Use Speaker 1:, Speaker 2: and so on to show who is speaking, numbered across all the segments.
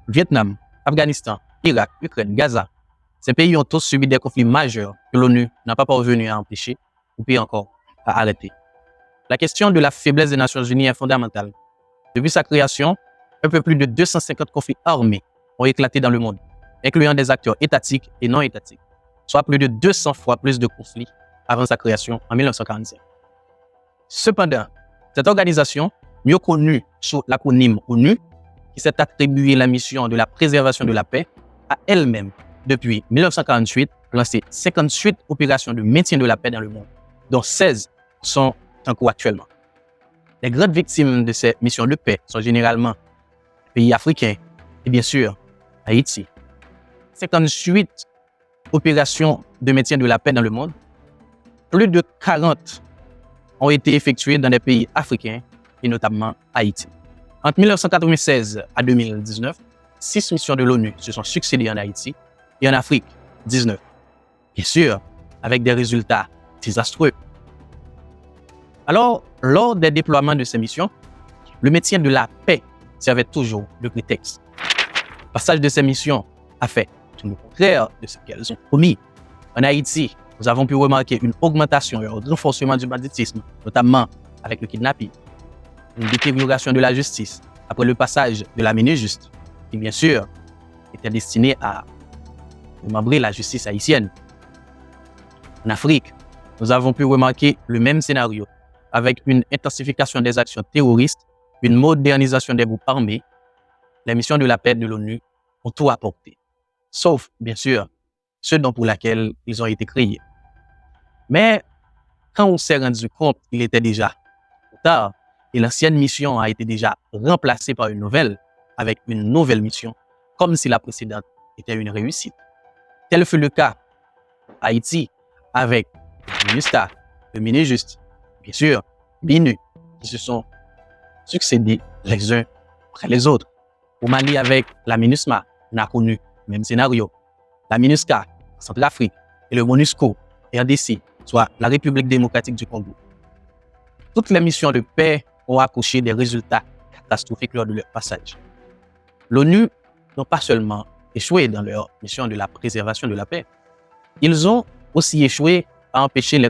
Speaker 1: Vietnam, Afghanistan, Irak, Ukraine, Gaza. Ces pays ont tous subi des conflits majeurs que l'ONU n'a pas parvenu à empêcher ou pire encore à arrêter. La question de la faiblesse des Nations Unies est fondamentale. Depuis sa création, un peu plus de 250 conflits armés ont éclaté dans le monde, incluant des acteurs étatiques et non étatiques, soit plus de 200 fois plus de conflits avant sa création en 1945. Cependant, cette organisation, mieux connue sous l'acronyme ONU, qui s'est attribuée la mission de la préservation de la paix, a elle-même, depuis 1948, lancé 58 opérations de maintien de la paix dans le monde, dont 16 sont en cours actuellement. Les grandes victimes de ces missions de paix sont généralement les pays africains et bien sûr Haïti. 58 opérations de maintien de la paix dans le monde, plus de 40 ont été effectuées dans des pays africains et notamment Haïti. Entre 1996 à 2019, 6 missions de l'ONU se sont succédées en Haïti et en Afrique, 19. Bien sûr, avec des résultats désastreux. Alors, lors des déploiements de ces missions, le maintien de la paix servait toujours de prétexte. Le passage de ces missions a fait tout le contraire de ce qu'elles ont promis. En Haïti, nous avons pu remarquer une augmentation et un renforcement du banditisme, notamment avec le kidnapping, une détérioration de la justice après le passage de la Minijust, qui bien sûr était destinée à démembrer la justice haïtienne. En Afrique, nous avons pu remarquer le même scénario, avec une intensification des actions terroristes, une modernisation des groupes armés. Les missions de la paix de l'ONU ont tout apporté, sauf, bien sûr, ceux pour lesquels ils ont été créés. Mais quand on s'est rendu compte qu'il était déjà trop tard, et l'ancienne mission a été déjà remplacée par une nouvelle, avec une nouvelle mission, comme si la précédente était une réussite. Tel fut le cas à Haïti, avec le MINUSTAH, le Minijust, bien sûr, BINU, qui se sont succédés les uns après les autres. Au Mali, avec la MINUSMA, on a connu le même scénario. La MINUSCA, Centrafrique, et le MONUSCO, RDC, soit la République démocratique du Congo. Toutes les missions de paix ont accouché des résultats catastrophiques lors de leur passage. L'ONU n'a pas seulement échoué dans leur mission de la préservation de la paix, ils ont aussi échoué à empêcher les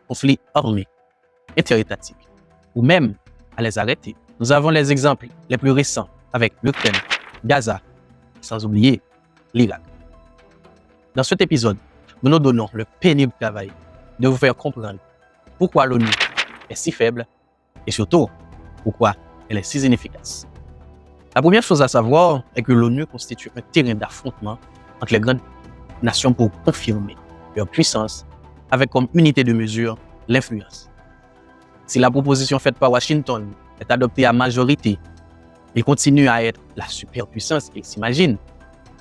Speaker 1: conflits armés, interétatiques, ou même à les arrêter. Nous avons les exemples les plus récents avec l'Ukraine, Gaza, sans oublier l'Irak. Dans cet épisode, nous nous donnons le pénible travail de vous faire comprendre pourquoi l'ONU est si faible et surtout pourquoi elle est si inefficace. La première chose à savoir est que l'ONU constitue un terrain d'affrontement entre les grandes nations pour confirmer leur puissance avec comme unité de mesure l'influence. Si la proposition faite par Washington est adoptée à majorité, il continue à être la superpuissance qu'il s'imagine.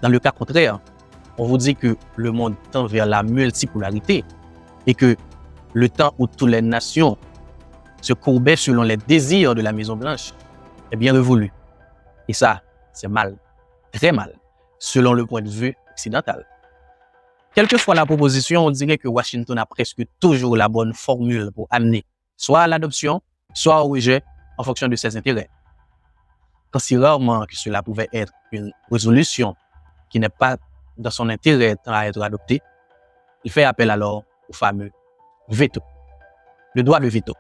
Speaker 1: Dans le cas contraire, on vous dit que le monde tend vers la multipolarité et que le temps où toutes les nations se courbaient selon les désirs de la Maison-Blanche est bien révolu. Et ça, c'est mal, très mal, selon le point de vue occidental. Quelle que soit la proposition, on dirait que Washington a presque toujours la bonne formule pour amener soit à l'adoption, soit au rejet en fonction de ses intérêts. Quand si rarement que cela pouvait être une résolution qui n'est pas dans son intérêt à être adoptée, il fait appel alors au fameux veto, le droit de veto.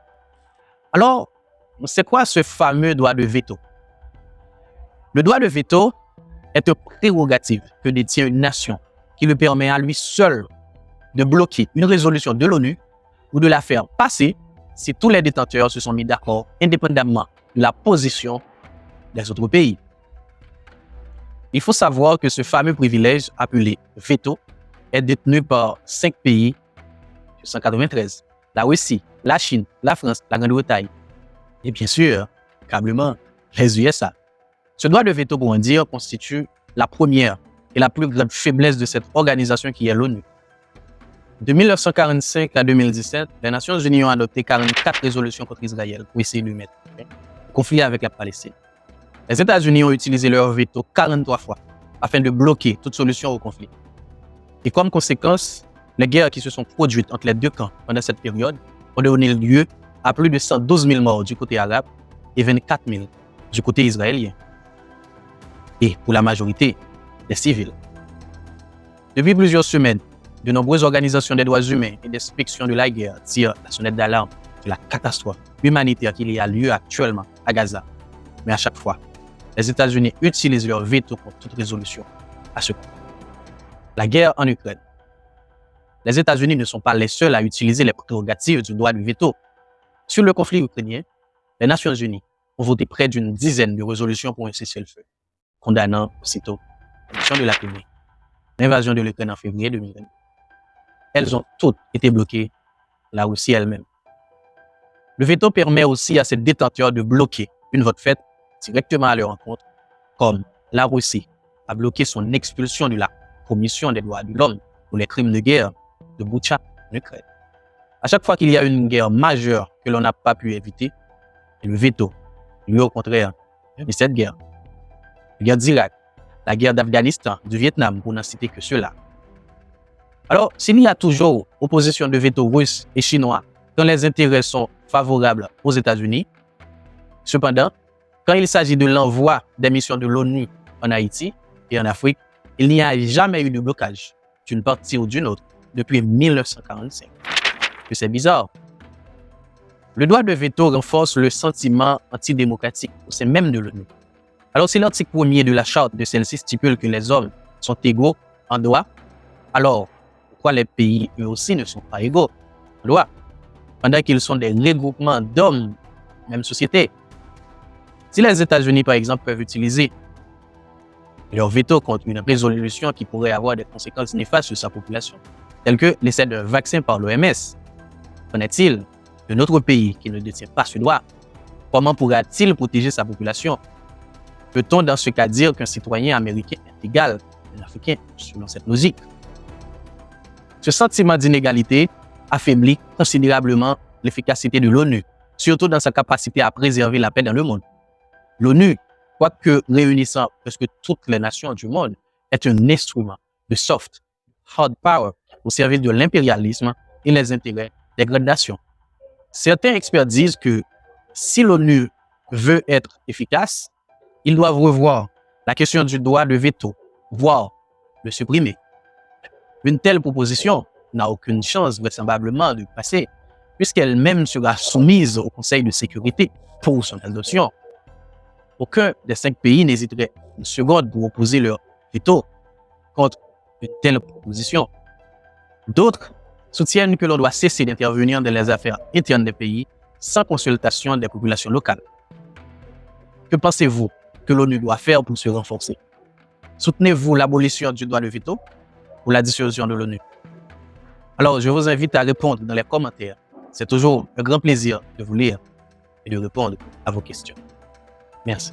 Speaker 1: Alors, c'est quoi ce fameux droit de veto? Le droit de veto est une prérogative que détient une nation qui lui permet à lui seul de bloquer une résolution de l'ONU ou de la faire passer si tous les détenteurs se sont mis d'accord indépendamment de la position des autres pays. Il faut savoir que ce fameux privilège appelé veto est détenu par 5 pays sur 193. La Russie, la Chine, la France, la Grande-Bretagne et bien sûr, câblement, les USA. Ce droit de veto, pour en dire, constitue la première et la plus grande faiblesse de cette organisation qui est l'ONU. De 1945 à 2017, les Nations Unies ont adopté 44 résolutions contre Israël pour essayer de mettre fin au conflit avec la Palestine. Les États-Unis ont utilisé leur veto 43 fois afin de bloquer toute solution au conflit. Et comme conséquence, les guerres qui se sont produites entre les deux camps pendant cette période ont donné lieu à plus de 112 000 morts du côté arabe et 24 000 du côté israélien. et pour la majorité des civils. Depuis plusieurs semaines, de nombreuses organisations des droits humains et d'inspection de la guerre tirent la sonnette d'alarme de la catastrophe humanitaire qu'il y a lieu actuellement à Gaza. Mais à chaque fois, les États-Unis utilisent leur veto pour toute résolution à ce point. La guerre en Ukraine. Les États-Unis ne sont pas les seuls à utiliser les prérogatives du droit de veto. Sur le conflit ukrainien, les Nations Unies ont voté près d'une dizaine de résolutions pour un cessez-le-feu, condamnant aussitôt l'annexion de la Crimée, l'invasion de l'Ukraine en février 2022. Elles ont toutes été bloquées, la Russie elle-même. Le veto permet aussi à ces détenteurs de bloquer une vote faite directement à leur encontre, comme la Russie a bloqué son expulsion de la Commission des droits de l'homme pour les crimes de guerre de Boutcha en Ukraine. À chaque fois qu'il y a une guerre majeure que l'on n'a pas pu éviter, le veto, lui au contraire, mais cette guerre, la guerre d'Irak, la guerre d'Afghanistan, du Vietnam, pour n'en citer que ceux-là. Alors, s'il y a toujours opposition de veto russe et chinois quand les intérêts sont favorables aux États-Unis, cependant, quand il s'agit de l'envoi des missions de l'ONU en Haïti et en Afrique, il n'y a jamais eu de blocage d'une partie ou d'une autre depuis 1945. C'est bizarre. Le droit de veto renforce le sentiment antidémocratique au sein même de l'ONU. Alors, si l'article 1er de la charte de celle-ci stipule que les hommes sont égaux en droit, alors pourquoi les pays eux aussi ne sont pas égaux en droit, pendant qu'ils sont des regroupements d'hommes, même société? Si les États-Unis, par exemple, peuvent utiliser leur veto contre une résolution qui pourrait avoir des conséquences néfastes sur sa population, telles que l'essai d'un vaccin par l'OMS, qu'en est-il de notre pays qui ne détient pas ce droit? Comment pourra-t-il protéger sa population? Peut-on dans ce cas dire qu'un citoyen américain est égal à un Africain selon cette logique? Ce sentiment d'inégalité affaiblit considérablement l'efficacité de l'ONU, surtout dans sa capacité à préserver la paix dans le monde. L'ONU, quoique réunissant presque toutes les nations du monde, est un instrument de soft, hard power au service de l'impérialisme et les intérêts des grandes nations. Certains experts disent que si l'ONU veut être efficace, ils doivent revoir la question du droit de veto, voire le supprimer. Une telle proposition n'a aucune chance vraisemblablement de passer, puisqu'elle-même sera soumise au Conseil de sécurité pour son adoption. Aucun des 5 pays n'hésiterait une seconde pour opposer leur veto contre une telle proposition. D'autres soutiennent que l'on doit cesser d'intervenir dans les affaires internes des pays sans consultation des populations locales. Que pensez-vous que l'ONU doit faire pour se renforcer? Soutenez-vous l'abolition du droit de veto ou la dissolution de l'ONU? Alors, je vous invite à répondre dans les commentaires. C'est toujours un grand plaisir de vous lire et de répondre à vos questions. Merci.